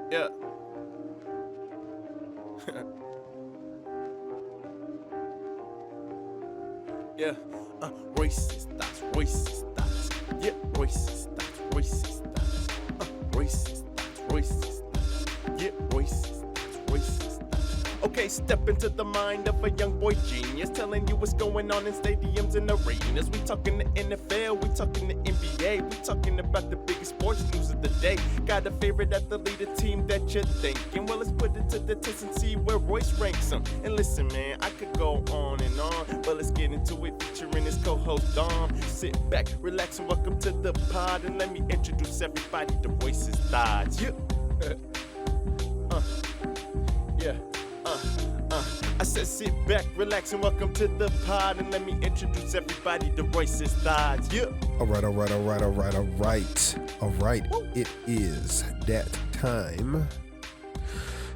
Yeah. Yeah. Royce's thoughts, Royce's thoughts. Yeah, Royce's thoughts, Royce's thoughts. Royce's thoughts, Royce's thoughts. Yeah, Royce's thoughts, Royce's thoughts. Okay, step into the mind of a young boy genius, telling you what's going on in stadiums and arenas. We talking the NFL, we talking the NBA, we talking about the biggest sports news of the day. Got a favorite athlete, a team that you're thinking. Well, let's put it to the test and see where Royce ranks them. And listen, man, I could go on and on, but let's get into it, featuring his co-host Dom. Sit back, relax, and welcome to the pod, and let me introduce everybody to Royce's thoughts. Yeah. Yeah. I said sit back, relax, and welcome to the pod, and let me introduce everybody to Royce's thoughts. Yeah. All right. It is that time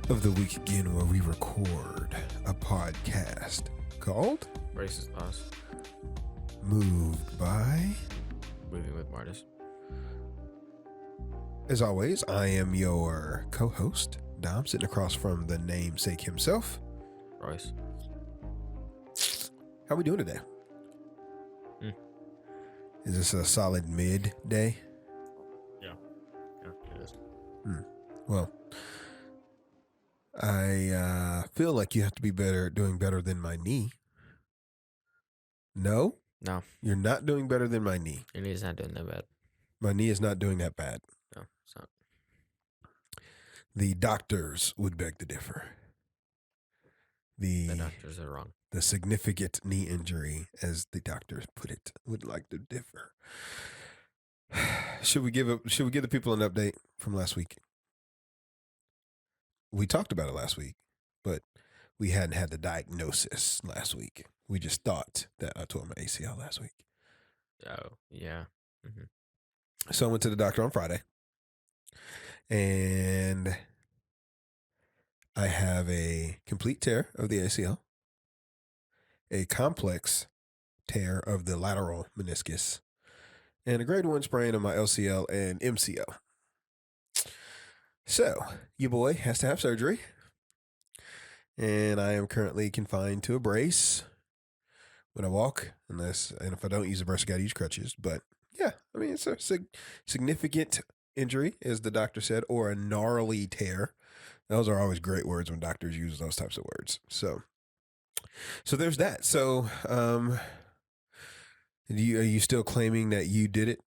of the week again where we record a podcast called Royce's thoughts. Moved by. Moving with Mardis. As always, I am your co-host, Dom, sitting across from the namesake himself, Royce. How we doing today? Is this a solid mid day? Yeah, it is. Well, I feel like you have to be doing better than my knee. No? No, You're not doing better than my knee. your knee's not doing that bad. My knee is not doing that bad. No, it's not. The doctors would beg to differ. The doctors are wrong. The significant knee injury, as the doctors put it, would like to differ. Should we give the people an update from last week? We talked about it last week, but we hadn't had the diagnosis last week. We just thought that I tore my ACL last week. Oh, yeah. Mm-hmm. So I went to the doctor on Friday, and I have a complete tear of the ACL, a complex tear of the lateral meniscus, and a grade 1 sprain of my LCL and MCL. So, your boy has to have surgery, and I am currently confined to a brace when I walk, and if I don't use a brace, I got to use crutches. But yeah, I mean, it's a significant injury, as the doctor said, or a gnarly tear. Those are always great words when doctors use those types of words. So there's that. So, are you still claiming that you did it?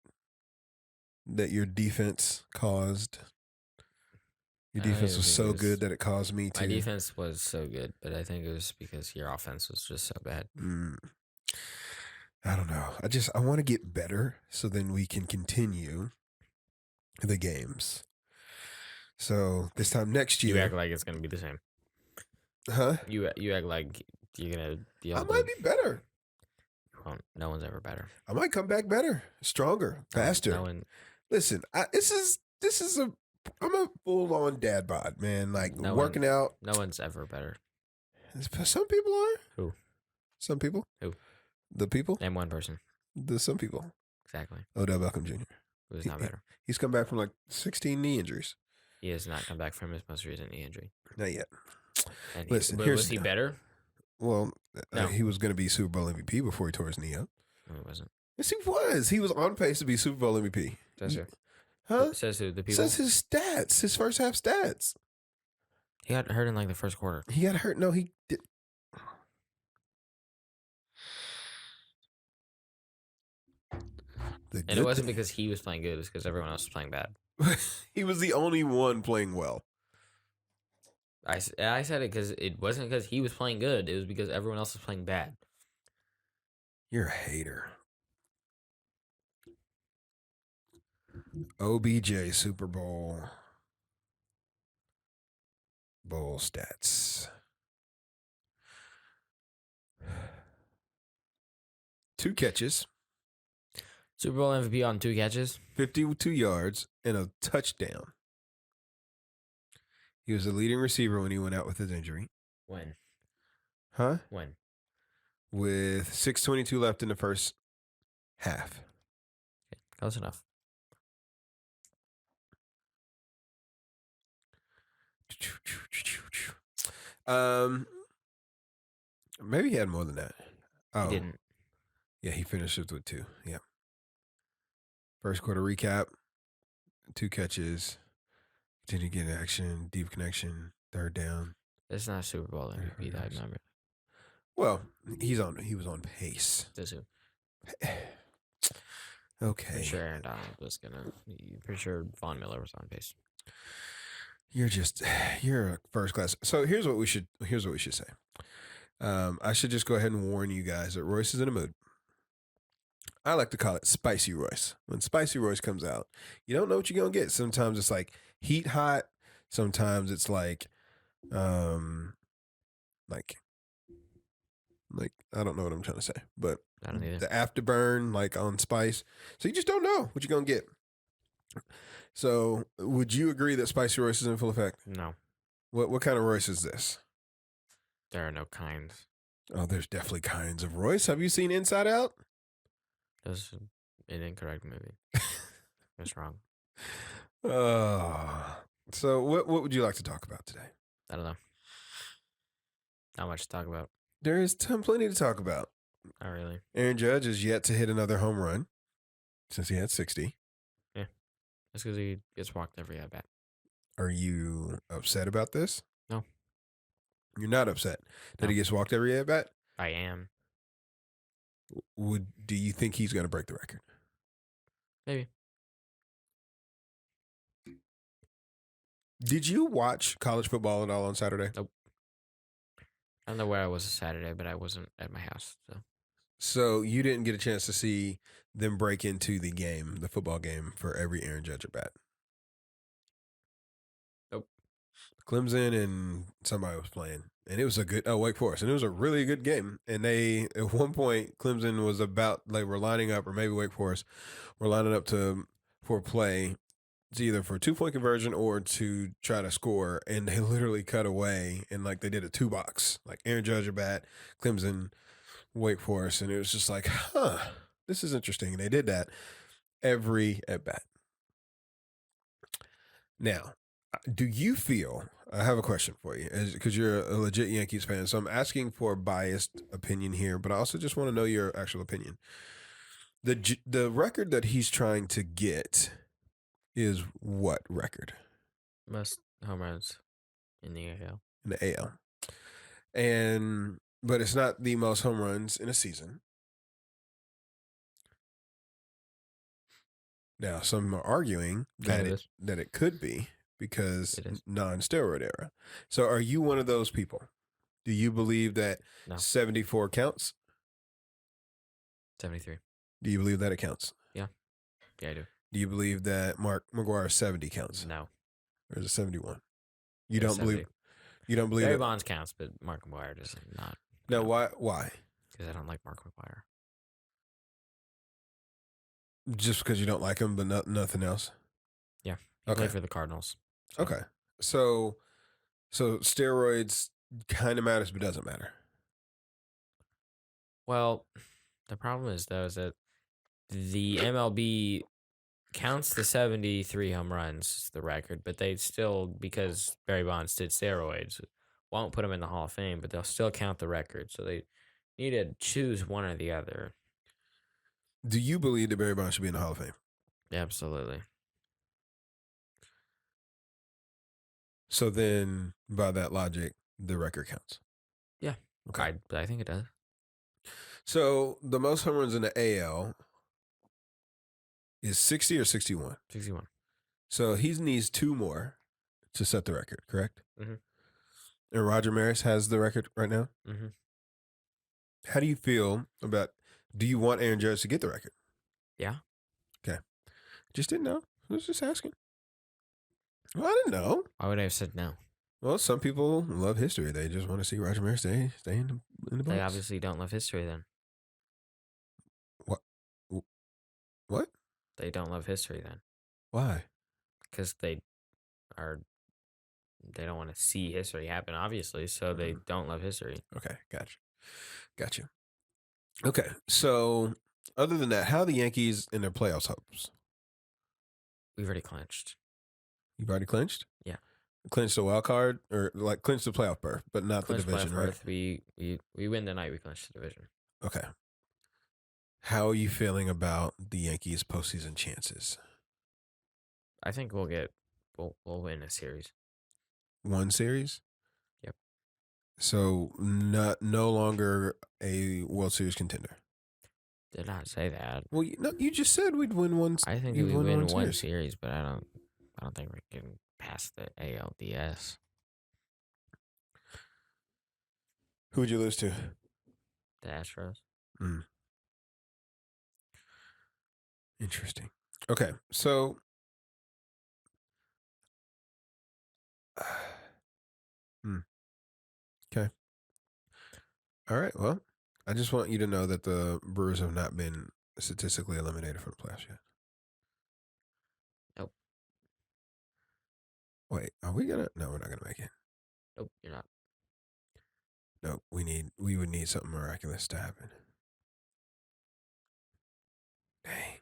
That your defense caused? Your defense was so good that it caused me to. My defense was so good, but I think it was because your offense was just so bad. I don't know. I want to get better so then we can continue the games. So this time next year. You act like it's going to be the same. Huh? You act like you're going to be I might be better. No one's ever better. I might come back better, stronger, faster. No one. Listen, I'm a full-on dad bod, man. Like working out. No one's ever better. Some people are. Who? Some people. Who? The people. Name one person. Some people. Exactly. Odell Beckham Jr. Who's not better? He's come back from like 16 knee injuries. He has not come back from his most recent knee injury. Not yet. And Listen, was he better? Well, No. He was going to be Super Bowl MVP before he tore his knee up. No, he wasn't. Yes, he was. He was on pace to be Super Bowl MVP. Says who? Huh? Says who? The people? Says his stats, his first half stats. He got hurt in like the first quarter. He got hurt. No, he did. And it wasn't because he was playing good. It's because everyone else was playing bad. He was the only one playing well. I said it because it wasn't because he was playing good. It was because everyone else was playing bad. You're a hater. OBJ Super Bowl stats. 2 catches. Super Bowl MVP on 2 catches. 52 yards and a touchdown. He was the leading receiver when he went out with his injury. When? Huh? When? With 6:22 left in the first half. Okay, close enough. Maybe he had more than that. Oh, He didn't. yeah, he finished it with 2. Yeah. First quarter recap, 2 catches, continued getting action, deep connection, third down. It's not Super Bowl MVP that I remember. Well, he was on pace. This who? Okay. Pretty sure Aaron Donald was gonna. Pretty sure Von Miller was on pace. You're a first class. So here's what we should say. I should just go ahead and warn you guys that Royce is in a mood. I like to call it spicy Royce. When spicy Royce comes out, you don't know what you're gonna get. Sometimes it's like heat hot. Sometimes it's like I don't know what I'm trying to say, but I don't either. the afterburn, like on spice. So you just don't know what you're gonna get. So would you agree that spicy Royce is in full effect? No, What kind of Royce is this? there are no kinds. Oh, there's definitely kinds of Royce. Have you seen Inside Out? That's an incorrect movie. It's wrong. So what would you like to talk about today? I don't know. Not much to talk about. There is plenty to talk about. Not really. Aaron Judge is yet to hit another home run since he had 60. That's because he gets walked every at bat. Are you upset about this? No. You're not upset that No. he gets walked every at bat? I am. Do you think he's going to break the record? Maybe. Did you watch college football at all on Saturday? Nope. I don't know where I was Saturday, but I wasn't at my house. So you didn't get a chance to see them break into the game, the football game, for every Aaron Judge at bat? Nope. Clemson and somebody was playing, and it was Wake Forest, and it was a really good game. And they, at one point, Clemson was were lining up, or maybe Wake Forest were lining up for a play. It's either for a 2-point conversion or to try to score, and they literally cut away, and they did a 2-box, like Aaron Judge at bat, Clemson, Wake Forest, and it was just like, this is interesting. And they did that every at bat. Now, do you feel? I have a question for you, because you're a legit Yankees fan. So I'm asking for a biased opinion here, but I also just want to know your actual opinion. The record that he's trying to get is what record? Most home runs in the AL. In the AL. But it's not the most home runs in a season. Now, some are arguing that it could be because non-steroid era. So are you one of those people? Do you believe that 74 counts? 73. Do you believe that it counts? Yeah, I do. Do you believe that Mark McGuire's 70 counts? No. Or is it 71? You don't believe Barry Bonds counts, but Mark McGuire does not. No, why? Because I don't like Mark McGuire. Just because you don't like him, but nothing else? Yeah. He played for the Cardinals. So. Okay. So steroids kind of matters, but doesn't matter. Well, the problem is, though, is that the MLB counts the 73 home runs, the record, but they still, because Barry Bonds did steroids, won't put him in the Hall of Fame, but they'll still count the record. So they need to choose one or the other. Do you believe that Barry Bonds should be in the Hall of Fame? Absolutely. So then, by that logic, the record counts. Yeah. Okay. I think it does. So the most home runs in the AL is 60 or 61? 61. So he needs 2 more to set the record, correct? Mm-hmm. And Roger Maris has the record right now? Mm-hmm. How do you feel about, do you want Aaron Judge to get the record? Yeah. Okay. Just didn't know. I was just asking. Well, I didn't know. Why would I have said no? Well, some people love history. They just want to see Roger Maris stay in the box. They obviously don't love history then. What? They don't love history then. Why? Because they don't want to see history happen, obviously, so they don't love history. Okay, gotcha. Okay, so other than that, how are the Yankees in their playoffs hopes? We've already clinched. You've already clinched? Yeah. clinch the wild card or like clinch the playoff berth, but not Clinch the division, playoff right? berth. We win the night we clinch the division. Okay. How are you feeling about the Yankees' postseason chances? I think we'll win a series. One series? Yep. So no longer a World Series contender. Did not say that. Well, you just said we'd win one. I think you'd we win one series. series, but I don't think we're getting past the ALDS. Who would you lose to? The Astros. Interesting. Okay, so okay. All right. Well, I just want you to know that the Brewers have not been statistically eliminated from the playoffs yet. Nope. Wait, are we gonna? No, we're not gonna make it. Nope, you're not. No, we would need something miraculous to happen. Dang.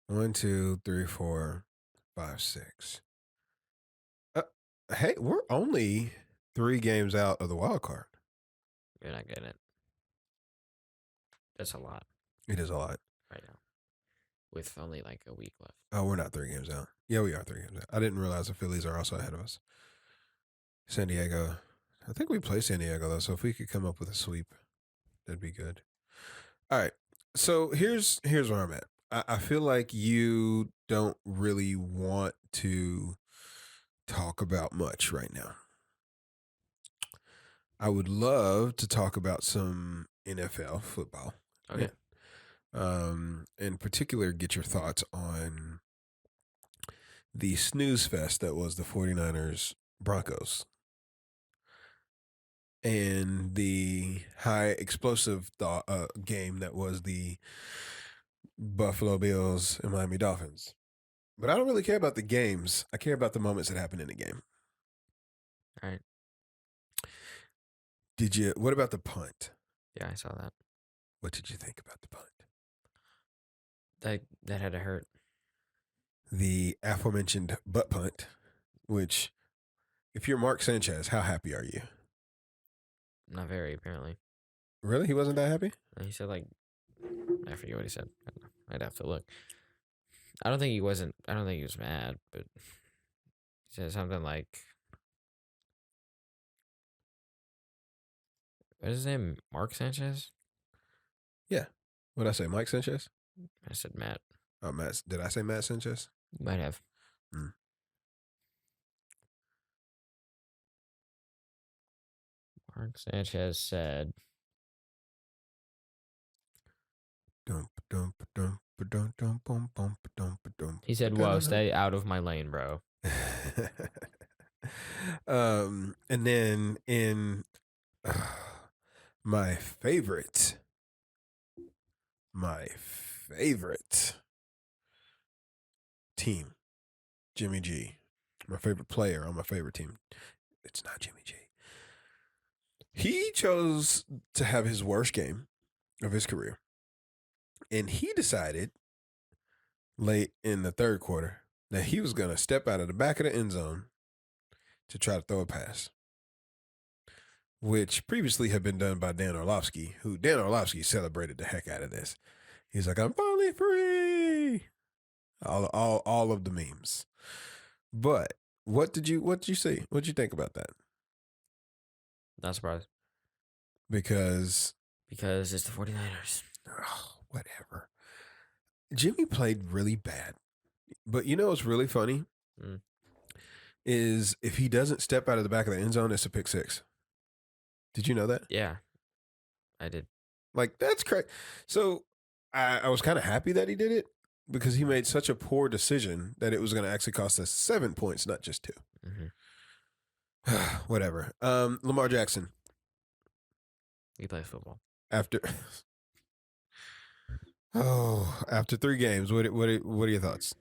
1, 2, 3, 4, 5, 6. Hey, we're only 3 games out of the wild card. You're not getting it. That's a lot It is a lot. right now, with only like a week left. Oh, we're not 3 games out. Yeah, we are 3 games out. I didn't realize the Phillies are also ahead of us. San Diego. I think we play San Diego though, so if we could come up with a sweep, that'd be good. All right. So here's where I'm at. I feel like you don't really want to talk about much right now. I would love to talk about some NFL football. Okay. In particular, get your thoughts on the snooze fest that was the 49ers Broncos and the high explosive game that was the Buffalo Bills and Miami Dolphins. But I don't really care about the games. I care about the moments that happen in the game. All right. What about the punt? Yeah, I saw that. What did you think about the punt? That had to hurt. The aforementioned butt punt, which, if you're Mark Sanchez, how happy are you? Not very, apparently. Really? He wasn't that happy? He said, like, I forget what he said. I'd have to look. I don't think he was mad, but he said something like, what is his name? Mark Sanchez? Yeah. What'd I say? Mike Sanchez? I said Matt. Oh, Matt. Did I say Matt Sanchez? You might have. Mark Sanchez said, he said, whoa, stay out of my lane, bro. And then in my favorite team, Jimmy G, my favorite player on my favorite team. It's not Jimmy G. He chose to have his worst game of his career. And he decided late in the third quarter that he was going to step out of the back of the end zone to try to throw a pass, which previously had been done by Dan Orlovsky, who Dan Orlovsky celebrated the heck out of this. He's like, I'm finally free. All of the memes. But what did you see? What did you think about that? Not surprised. Because it's the 49ers. Whatever. Jimmy played really bad. But you know what's really funny? Is if he doesn't step out of the back of the end zone, it's a pick six. Did you know that? Yeah, I did. Like, that's correct. So I was kind of happy that he did it because he made such a poor decision that it was going to actually cost us 7 points, not just 2. Mm-hmm. Whatever. Lamar Jackson. He plays football. After 3 games, what are your thoughts?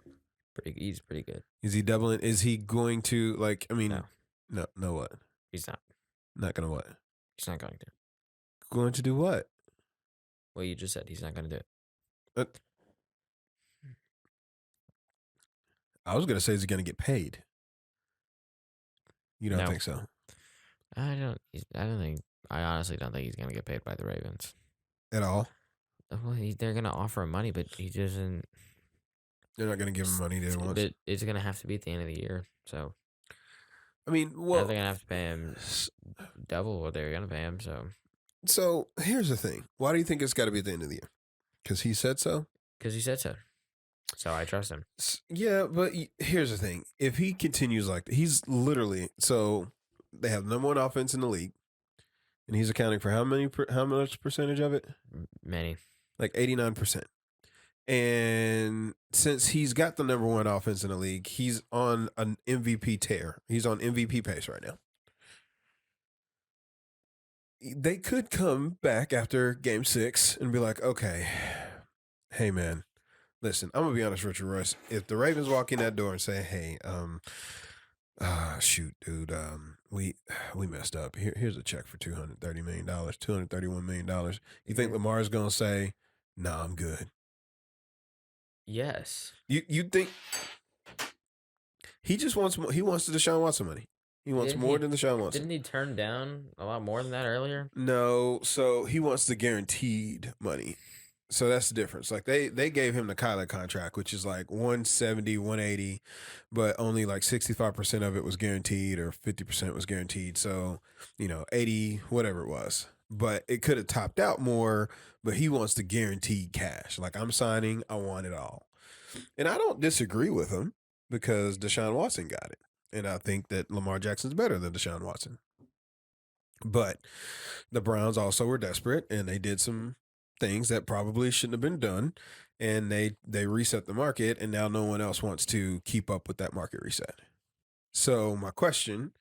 He's pretty good. Is he doubling? Is he going to, like, I mean, no what? He's not. Not going to what? He's not going to. Going to do what? Well, you just said he's not going to do it. I was going to say, is he going to get paid? You don't No. think so? I don't think. I honestly don't think he's gonna get paid by the Ravens. At all? Well, they're gonna offer him money, but he doesn't. They're not going to give him money that he wants. But it's gonna have to be at the end of the year. So I mean, they're well, gonna have to pay him double what they're gonna pay him. so here's the thing. Why do you think it's got to be at the end of the year? Because he said so? Because he said so. So I trust him. Yeah, but here's the thing. If he continues like that, he's literally, so they have number one offense in the league, and he's accounting for how much percentage of it? Many. Like 89%. And since he's got the number one offense in the league, he's on an MVP tear. He's on MVP pace right now. They could come back after game 6 and be like, okay, hey man, listen, I'm gonna be honest with you, Royce. If the Ravens walk in that door and say, hey, shoot, dude, we messed up. Here's a check for $230 million, $231 million. You think Lamar's gonna say, nah, I'm good? Yes. You think he just wants he wants the Deshaun Watson money? He wants more than Deshaun Watson. Didn't he turn down a lot more than that earlier? No, so he wants the guaranteed money. So that's the difference. Like they gave him the Kyler contract, which is like 170, 180, but only like 65% of it was guaranteed or 50% was guaranteed. So, 80, whatever it was. But it could have topped out more, but he wants the guaranteed cash. Like, I'm signing, I want it all. And I don't disagree with him because Deshaun Watson got it. And I think that Lamar Jackson's better than Deshaun Watson. But the Browns also were desperate, and they did some things that probably shouldn't have been done. And they reset the market, and now no one else wants to keep up with that market reset. So my question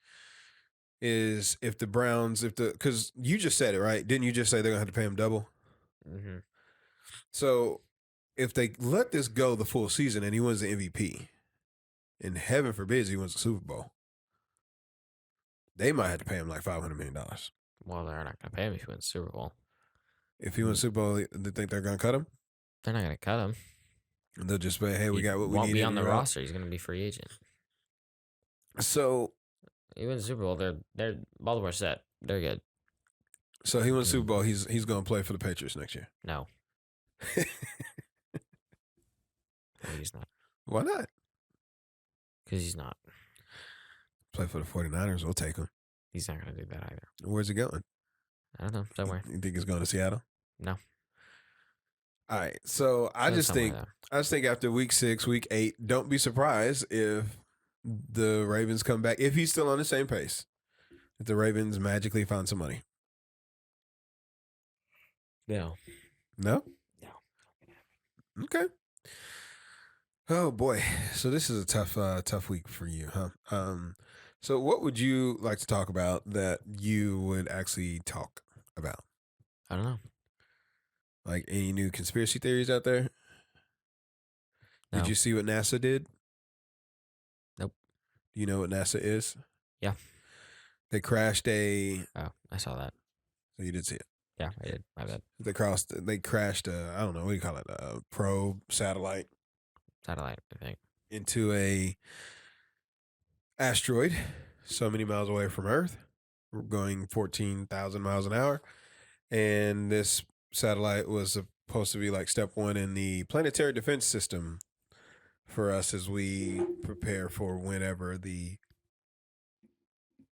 is, if the Browns, because you just said it, right? Didn't you just say they're going to have to pay him double? Mm-hmm. So if they let this go the full season and he wins the MVP, and heaven forbids he wins the Super Bowl, they might have to pay him like $500 million. Well, they're not going to pay him if he wins the Super Bowl. If he wins the Super Bowl, they think they're going to cut him? They're not going to cut him. And they'll just say, hey, we got what we need. Won't be on the roster. He's going to be free agent. So he wins the Super Bowl. They're Baltimore set. They're good. So he wins the Super Bowl. He's going to play for the Patriots next year. No. No, he's not. Why not? Because he's not. Play for the 49ers. We'll take him. He's not going to do that either. Where's he going? I don't know. Somewhere. You think he's going to Seattle? No. All right. So I just think after week 6, week 8, don't be surprised if the Ravens come back. If he's still on the same pace. If the Ravens magically find some money. No. No? No. Okay. Oh boy. So this is a tough week for you, huh? So what would you like to talk about that you would actually talk about? I don't know. Like any new conspiracy theories out there? No. Did you see what NASA did? Nope. Do you know what NASA is? Yeah. They crashed a. Oh, I saw that. So you did see it. Yeah, I did. My bad. They crashed a, I don't know, what do you call it? A probe satellite I think. into a asteroid so many miles away from Earth. We're going 14,000 miles an hour. And this satellite was supposed to be like step 1 in the planetary defense system for us as we prepare for whenever the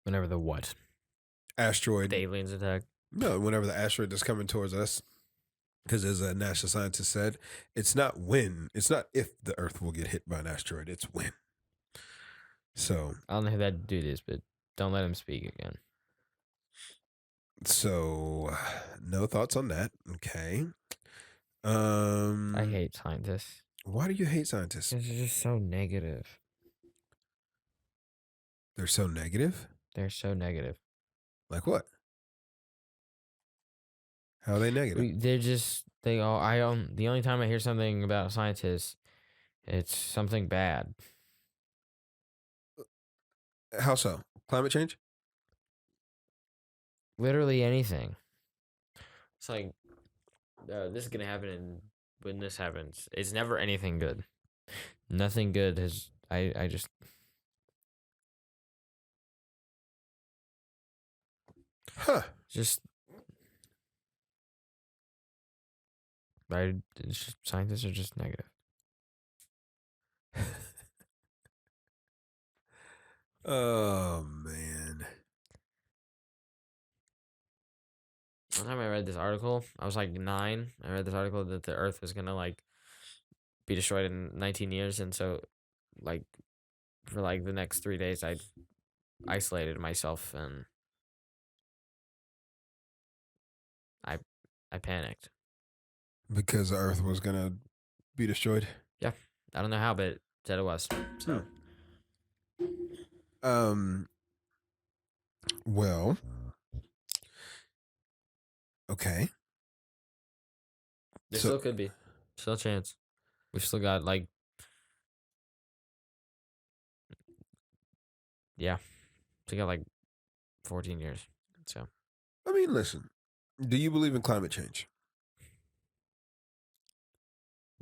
what? Asteroid. The aliens attack? No, whenever the asteroid is coming towards us. Because as a NASA scientist said, it's not if the Earth will get hit by an asteroid, it's when. So I don't know who that dude is, but don't let him speak again. So no thoughts on that. Okay. I hate scientists. Why do you hate scientists? They're just so negative. They're so negative? They're so negative. Like what? How are they negative? The only time I hear something about a scientist, it's something bad. How so? Climate change? Literally anything. It's like, this is going to happen, and when this happens, it's never anything good. Nothing good has, I just, Huh. Just scientists are just negative. Oh man. One time I read this article, I was like 9. I read this article that the Earth was gonna like be destroyed in 19 years, and so like for like the next 3 days, I isolated myself and I I panicked. Because the Earth was gonna be destroyed. Yeah, I don't know how, but it said it was. So Well. Okay. there So still could be, still a chance. We've still got like, yeah, still got like 14 years. So I mean, listen. Do you believe in climate change?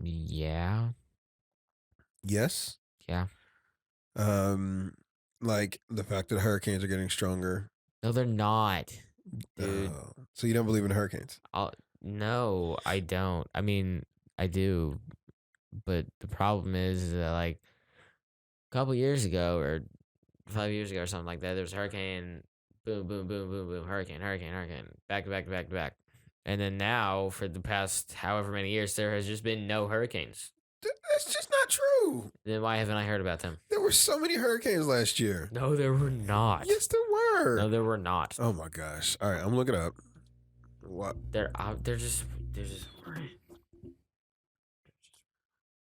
yeah, Yes. yeah. Like the fact that hurricanes are getting stronger. No, they're not, dude. So you don't believe in hurricanes? No, I don't. I mean, I do, but the problem is that like a couple years ago or 5 years ago or something like that, there was a hurricane, boom, boom, boom, boom, boom, hurricane, hurricane, hurricane, back to back to back to back. And then now, for the past however many years, there has just been no hurricanes. That's just not true. Then why haven't I heard about them? There were so many hurricanes last year. No, there were not. Yes, there were. No, there were not. Oh my gosh. All right, I'm looking it up. What? They're out. They're just.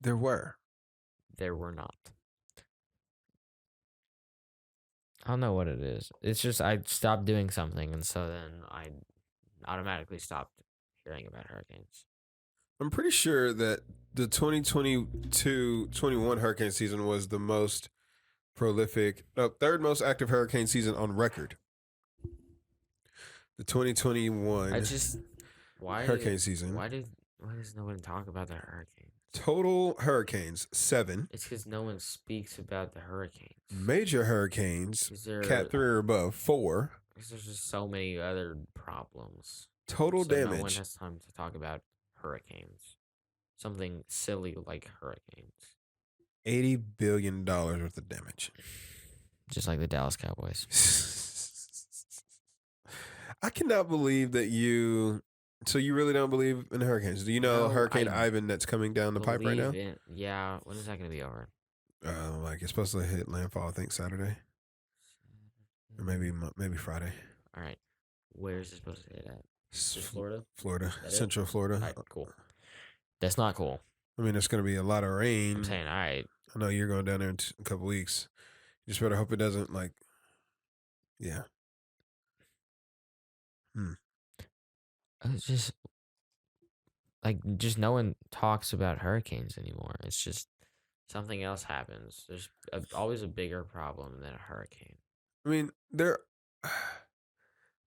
There were. There were not. I don't know what it is. It's just I stopped doing something, and so then I automatically stopped hearing about hurricanes. I'm pretty sure that the 2022-21 hurricane season was the most prolific, third most active hurricane season on record. The 2021 hurricane season. Why does no one talk about the hurricanes? Total hurricanes, 7. It's because no one speaks about the hurricanes. Major hurricanes, Cat 3 or above, 4. Because there's just so many other problems. Total So damage. No one has time to talk about hurricanes. Something silly like hurricanes. $80 billion worth of damage. Just like the Dallas Cowboys. I cannot believe that you... So you really don't believe in hurricanes? Do you know No, Hurricane I Ivan that's coming down the pipe right now? Yeah. When is that going to be over? Like it's supposed to hit landfall, I think Saturday, or maybe Friday. All right. Where is it supposed to hit at? Just Florida? Florida, Central Florida. All right, cool. That's not cool. I mean, there's going to be a lot of rain. I'm saying, all right. I know you're going down there in a couple weeks. You just better hope it doesn't yeah. It's just no one talks about hurricanes anymore. It's just something else happens. There's always a bigger problem than a hurricane. I mean,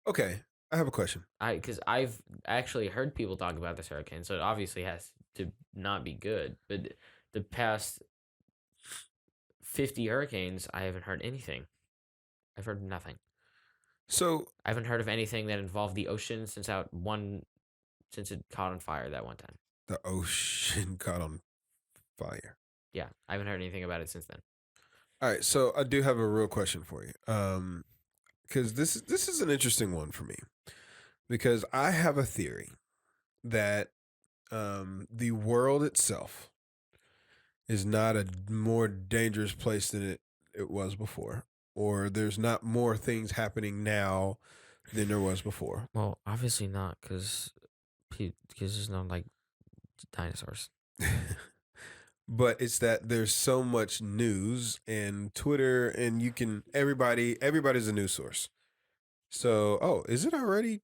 okay, I have a question. Because I've actually heard people talk about this hurricane, so it obviously has to not be good. But the past 50 hurricanes, I haven't heard anything. I've heard nothing. So I haven't heard of anything that involved the ocean since it caught on fire that one time. The ocean caught on fire. Yeah, I haven't heard anything about it since then. All right, so I do have a real question for you. Because this is an interesting one for me. Because I have a theory that the world itself is not a more dangerous place than it was before. Or there's not more things happening now than there was before. Well, obviously not, because there's no like dinosaurs. But it's that there's so much news and Twitter, and everybody's a news source. So, is it already?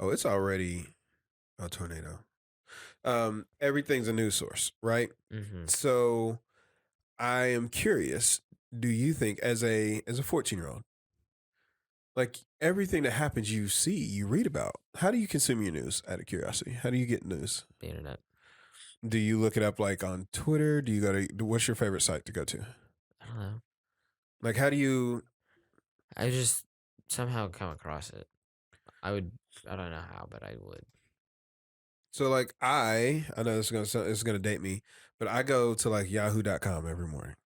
Oh, it's already a tornado. Everything's a news source, right? Mm-hmm. So I am curious. Do you think, as a 14-year-old, like everything that happens, you see, you read about, how do you consume your news? Out of curiosity, how do you get news? The internet. Do you look it up like on Twitter? Do you what's your favorite site to go to? I don't know. Like, how do you? I just somehow come across it. I don't know how, but I would. So like I know it's gonna date me, but I go to like Yahoo.com every morning.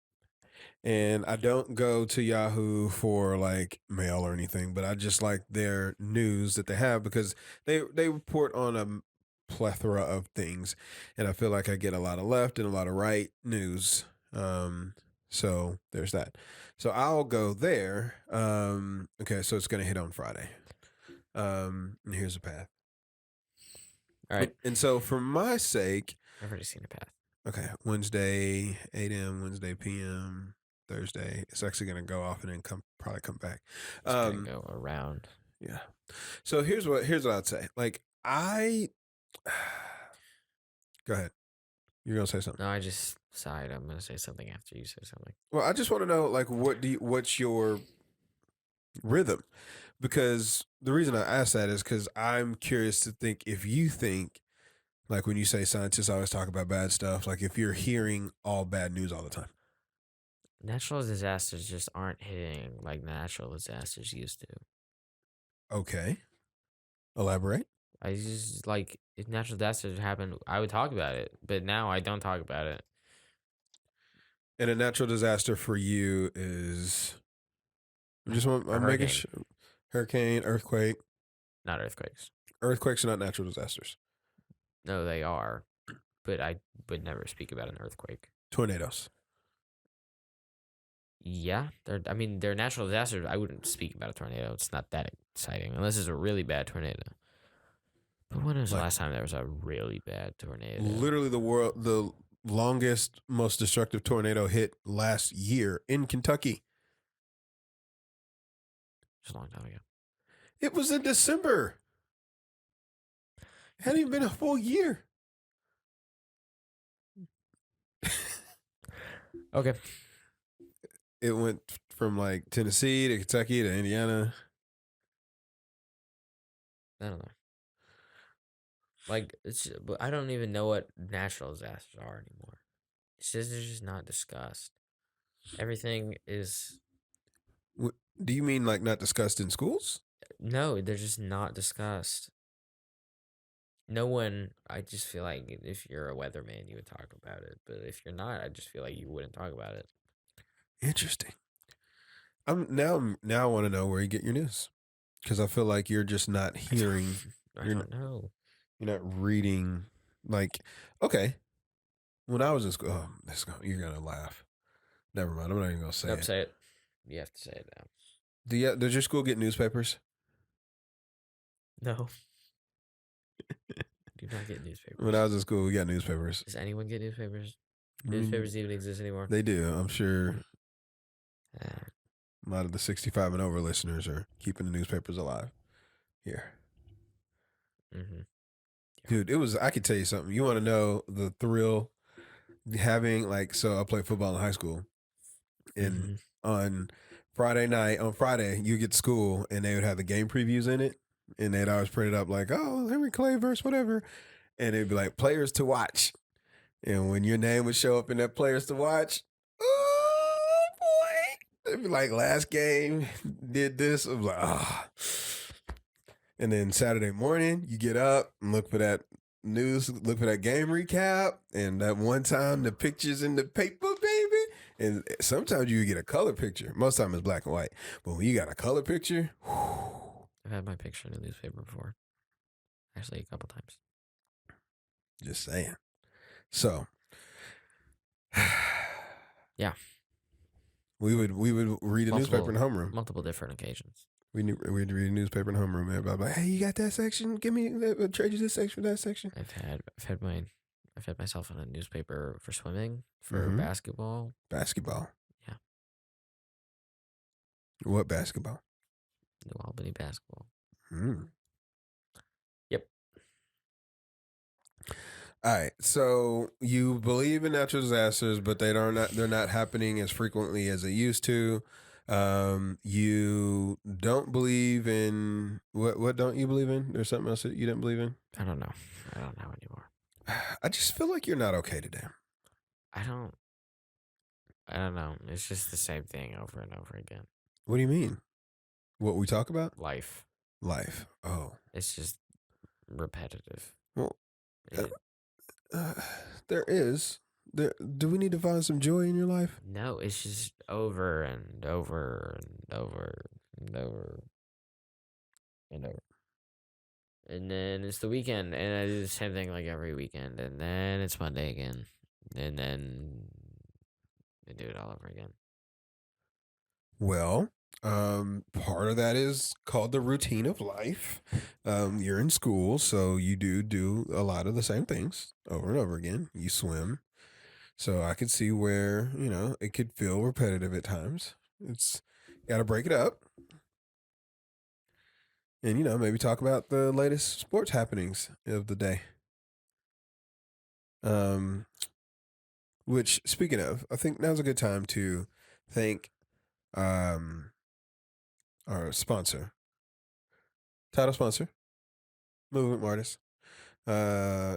And I don't go to Yahoo for like mail or anything, but I just like their news that they have because they report on a plethora of things, and I feel like I get a lot of left and a lot of right news. So there's that. So I'll go there. Okay, so it's gonna hit on Friday. And here's the path. All right. And so for my sake, I've already seen the path. okay, Wednesday 8 a.m., Wednesday p.m. Thursday. It's actually gonna go off and then probably come back. It's gonna go around. Yeah. So here's what I'd say. Like go ahead. You're gonna say something. No, I just sighed. I'm gonna say something after you say something. Well, I just want to know like what's your rhythm? Because the reason I ask that is because I'm curious to think if you think like when you say scientists always talk about bad stuff, like if you're hearing all bad news all the time. Natural disasters just aren't hitting like natural disasters used to. Okay. Elaborate. I just like if natural disasters happen, I would talk about it, but now I don't talk about it. And a natural disaster for you is I'm making sure hurricane, earthquake. Not earthquakes. Earthquakes are not natural disasters. No, they are, but I would never speak about an earthquake. Tornadoes. Yeah, they're natural disasters. I wouldn't speak about a tornado. It's not that exciting unless it's a really bad tornado. But when was the last time there was a really bad tornado? Literally the longest, most destructive tornado hit last year in Kentucky. Just a long time ago. It was in December. It hadn't even been a full year. Okay. It went from like Tennessee to Kentucky to Indiana. I don't know. Like but I don't even know what natural disasters are anymore. It's just they're just not discussed. Everything is. Do you mean like not discussed in schools? No, they're just not discussed. No one. I just feel like if you're a weatherman, you would talk about it. But if you're not, I just feel like you wouldn't talk about it. Interesting. Now I want to know where you get your news because I feel like you're just not hearing. I don't know. You're not reading. Like, okay, when I was in school, you're gonna laugh. Never mind. I'm not even gonna say it. Say it. You have to say it now. Does your school get newspapers? No. Do not get newspapers. When I was in school, we got newspapers. Does anyone get newspapers? Newspapers even exist anymore? They do. I'm sure a lot of the 65 and over listeners are keeping the newspapers alive here. Mm-hmm. Dude, I could tell you something. You want to know the thrill having so I played football in high school. And on Friday, you get to school and they would have the game previews in it. And they'd always print it up like, oh, Henry Clay versus whatever. And it'd be like players to watch. And when your name would show up in that players to watch, oh boy. It'd be like last game did this. I was like, ah. And then Saturday morning, you get up and look for that news, look for that game recap. And that one time the pictures in the paper, baby. And sometimes you get a color picture. Most time it's black and white. But when you got a color picture, whew. I've had my picture in the newspaper before. Actually, a couple times. Just saying. So, yeah. We would read a newspaper in the homeroom. Multiple different occasions. We'd read a newspaper in the homeroom. Everybody like, hey, you got that section? Give me trade you this section for that section. I've had myself in a newspaper for swimming, for basketball. Basketball. Yeah. What basketball? New Albany basketball. Yep. All right. So you believe in natural disasters, but they're not happening as frequently as they used to. You don't believe in what don't you believe in? There's something else that you didn't believe in? I don't know. I don't know anymore. I just feel like you're not okay today. I don't know. It's just the same thing over and over again. What do you mean? What we talk about? Life. Life. Oh. It's just repetitive. Well, It- there is. Do we need to find some joy in your life? no, it's just over and over and over and over and over. And then it's the weekend, and I do the same thing like every weekend. And then it's Monday again. And then I do it all over again. Well, part of that is called the routine of life. You're in school, so you do a lot of the same things over and over again. You swim. So I could see where, it could feel repetitive at times. It's got to break it up. And, maybe talk about the latest sports happenings of the day. Which, speaking of, I think now's a good time to thank our sponsor, title sponsor, Movement Mardis.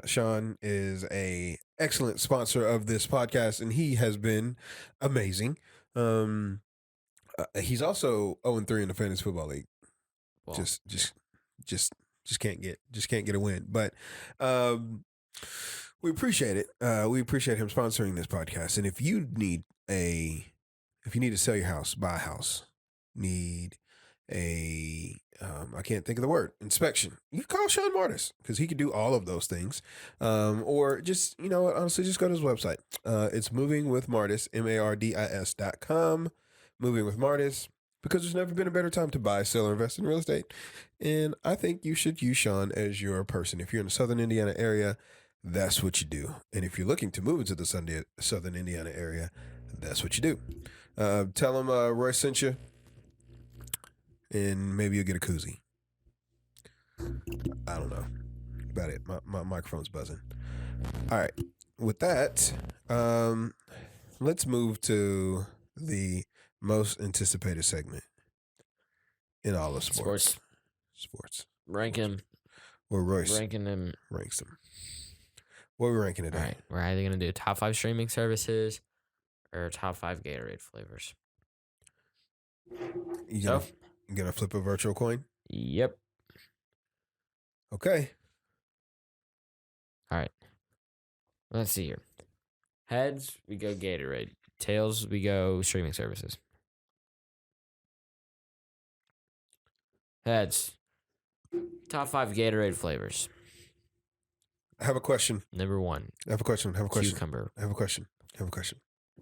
Sean is a excellent sponsor of this podcast, and he has been amazing. He's also 0-3 in the fantasy football league. Well, Just can't get a win. But we appreciate it. We appreciate him sponsoring this podcast. And if you need to sell your house, buy a house, need I can't think of the word, inspection, you can call Sean Mardis because he can do all of those things. Or just, honestly, just go to his website. It's Moving with Mardis, MARDIS.com, Moving with Mardis, because there's never been a better time to buy, sell, or invest in real estate. And I think you should use Sean as your person. If you're in the Southern Indiana area, that's what you do. And if you're looking to move into the Southern Indiana area, that's what you do. Tell him Royce sent you, and maybe you'll get a koozie. I don't know. About it. My microphone's buzzing. All right. With that, let's move to the most anticipated segment in all of sports. Rank him. Where Royce Ranking him. ranks them. What are we ranking today? All right. We're either going to do top 5 streaming services or top 5 Gatorade flavors. You gonna flip a virtual coin? Yep. Okay. All right. Let's see here. Heads, we go Gatorade. Tails, we go streaming services. Heads. Top 5 Gatorade flavors. I have a question. Number 1. I have a question. Cucumber. I have a question. It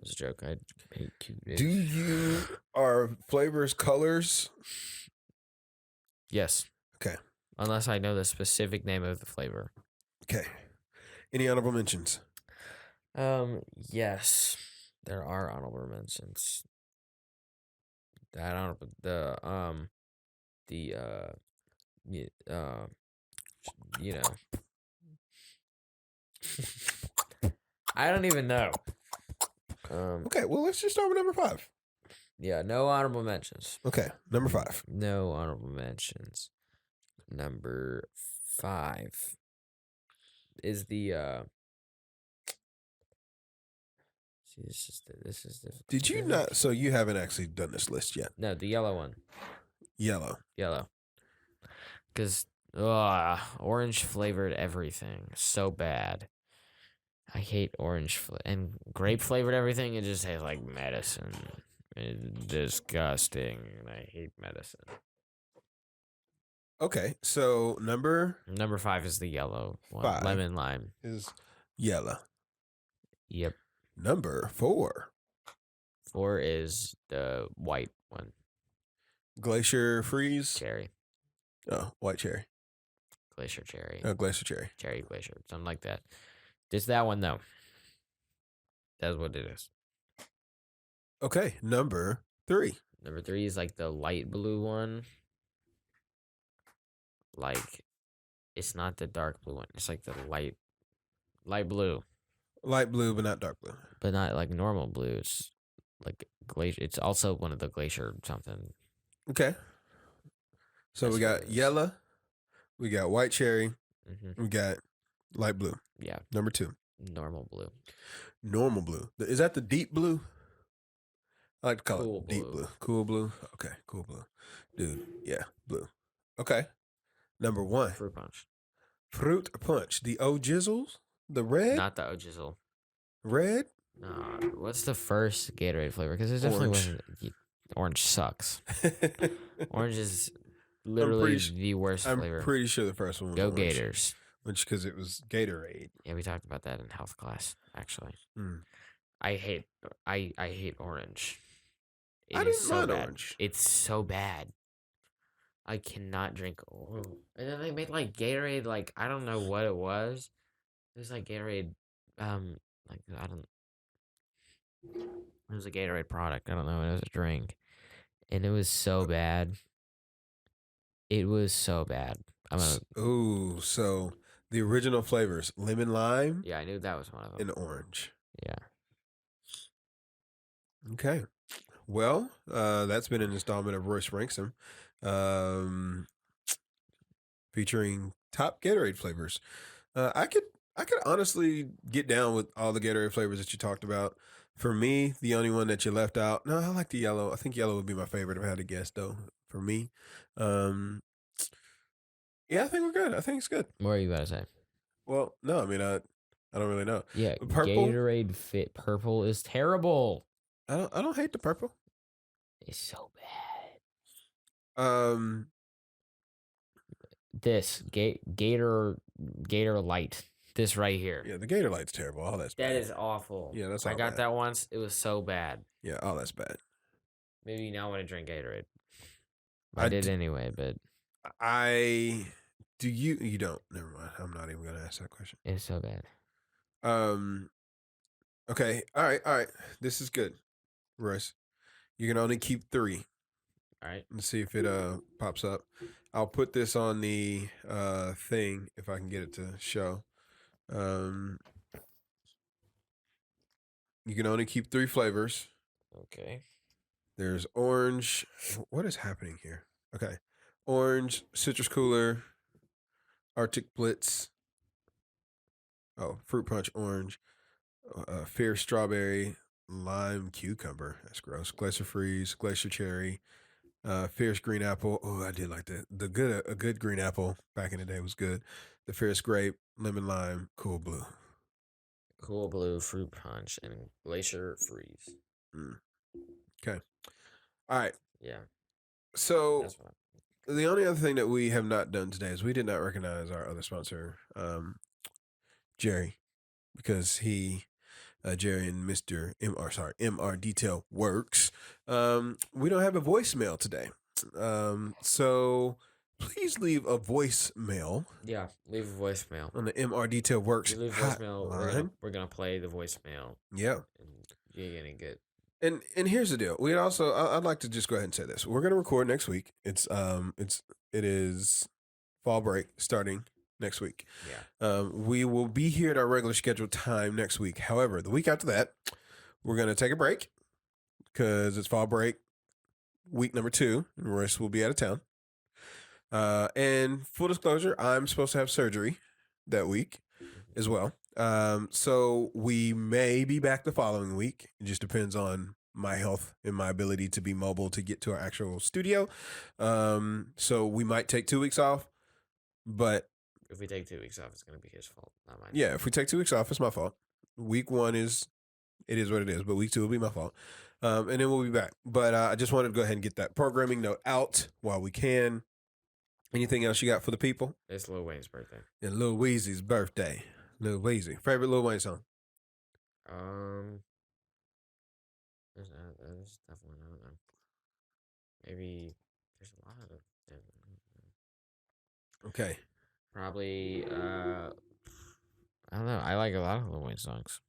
was a joke. I hate cucumber. Are flavors colors? Yes. Okay. Unless I know the specific name of the flavor. Okay. Any honorable mentions? Yes. There are honorable mentions. I don't even know. Okay, well, let's just start with number 5. Yeah, no honorable mentions. Okay, number 5. No honorable mentions. Number 5 is the see, this is the Did you not? So you haven't actually done this list yet. No, the yellow one. Yellow. Because orange flavored everything. So bad. I hate orange and grape flavored everything. It just tastes like medicine. It's disgusting. And I hate medicine. Okay, so number 5 is the yellow one. 5 Lemon lime. is yellow. Yep. Number 4. 4 is the white one. Glacier freeze. Cherry. Oh, white cherry. Glacier cherry. Oh, glacier cherry. Cherry glacier. Something like that. Just that one though. That's what it is. Okay, number 3. Number 3 is like the light blue one. Like, it's not the dark blue one. It's like the light blue. Light blue, but not dark blue. But not like normal blue. It's like glacier. It's also one of the glacier something. Okay. So That's we what got it is. yellow, we got white cherry, Mm-hmm. we got light blue. Yeah. Number 2. Normal blue. Normal blue. Is that the deep blue? I like to call Cool it deep blue. blue. Cool blue. Okay, cool blue. Dude, yeah, blue. Okay. Number 1, Fruit punch. fruit punch. The O Jizzles, the red, Not the Ojizzle. red, What's the first Gatorade flavor? Because it definitely orange. wasn't. Orange sucks. Orange is I'm literally pretty. the worst I'm flavor. pretty sure the first one was Go orange, Gators. which because it was Gatorade. Yeah, we talked about that in health class. Actually, Mm. I hate. I hate orange. It I is didn't so mind bad. orange. It's so bad. I cannot drink. And then they made like Gatorade. Like I don't know what it was. It was like Gatorade. Like I don't. It was a Gatorade product. I don't know. It was a drink, and it was so bad. It was so bad. So the original flavors: lemon, lime, Yeah, I knew that was one of them. and orange. Yeah. Okay. Well, that's been an installment of Royce Ranks, featuring top Gatorade flavors. I could honestly get down with all the Gatorade flavors that you talked about. For me, the only one that you left out. No, I like the yellow. I think yellow would be my favorite if I had to guess, though. For me, yeah, I think we're good. I think it's good. What are you about to say? Well, no, I mean, I don't really know. Yeah, Purple. Gatorade Fit Purple is terrible. I don't hate the purple. It's so bad. This Gator Light. This right here. Yeah, the Gator Light's terrible. All that's bad. That is awful. Yeah, that's I all got bad. that once. It was so bad. Yeah, all that's bad. Maybe now I want to drink Gatorade. I did anyway, but you don't. Never mind. I'm not even gonna ask that question. it's so bad. Okay. All right. This is good, Royce. You can only keep 3. All right. Let's see if it pops up. I'll put this on the thing if I can get it to show. You can only keep 3 flavors. Okay. There's orange. What is happening here? Okay. Orange, citrus cooler, Arctic Blitz. Oh, fruit punch orange, fierce strawberry, lime cucumber. That's gross. Glacier freeze, glacier cherry, fierce green apple. Oh, I did like that. A good green apple back in the day was good. The fierce grape, lemon lime, cool blue. Cool blue, fruit punch, and glacier freeze. Okay. All right. Yeah. So That's what the only other thing that we have not done today is we did not recognize our other sponsor, Jerry, because Jerry and Mr. MR DetailWorx. We don't have a voicemail today. So please leave a voicemail. Yeah, leave a voicemail. On the MR DetailWorx. You leave a voicemail. We're gonna play the voicemail. Yeah. And you're gonna get. And here's the deal. We also I'd like to just go ahead and say this. We're gonna record next week. It is fall break starting next week. Yeah. We will be here at our regular scheduled time next week. However, the week after that, we're going to take a break because it's fall break, week number 2, and Royce will be out of town. And full disclosure, I'm supposed to have surgery that week as well. So we may be back the following week. It just depends on my health and my ability to be mobile to get to our actual studio. So we might take 2 weeks off, but if we take 2 weeks off, it's going to be his fault, not mine. Yeah, if we take 2 weeks off, it's my fault. Week 1 is what it is, but week 2 will be my fault. And then we'll be back. But I just wanted to go ahead and get that programming note out while we can. Anything else you got for the people? It's Lil Wayne's birthday. And Lil Weezy's birthday. Lil Weezy. Favorite Lil Wayne song? There's definitely one of them. Maybe there's a lot of them. Okay. Probably, I don't know. I like a lot of Lil Wayne songs.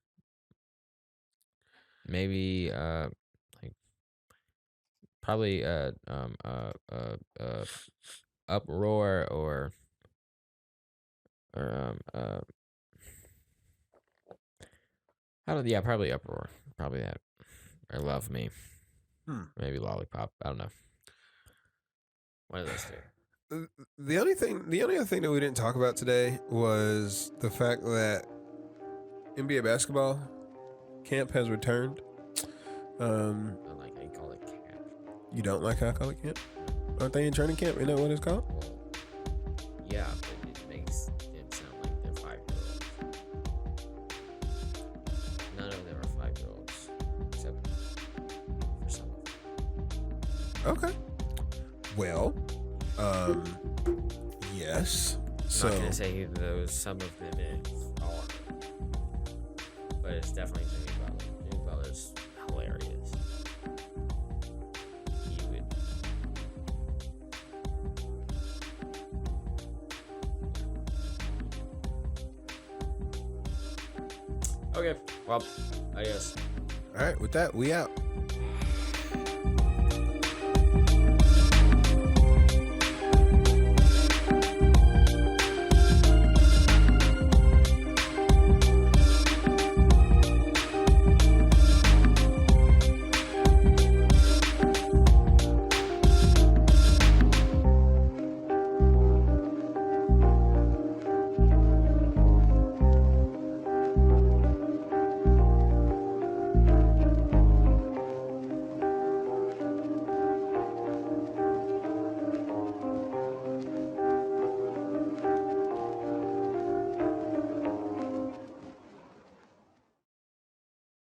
Maybe, like, probably, Uproar or probably Uproar. Probably that. Or Love Me. Maybe Lollipop. I don't know. One of those 2. The only other thing that we didn't talk about today was the fact that NBA basketball camp has returned. Like You don't like alcoholic camp? Aren't they in training camp? Isn't that what it's called? Well, yeah, but it makes it sound like they're 5-year-olds. None of them are 5-year-olds, except for some of them. Okay. Well, yes. I'm not gonna say some of them are, but it's definitely Jimmy Butler. Jimmy Butler's hilarious. He would. Okay. Well, adios. All right. With that, we out.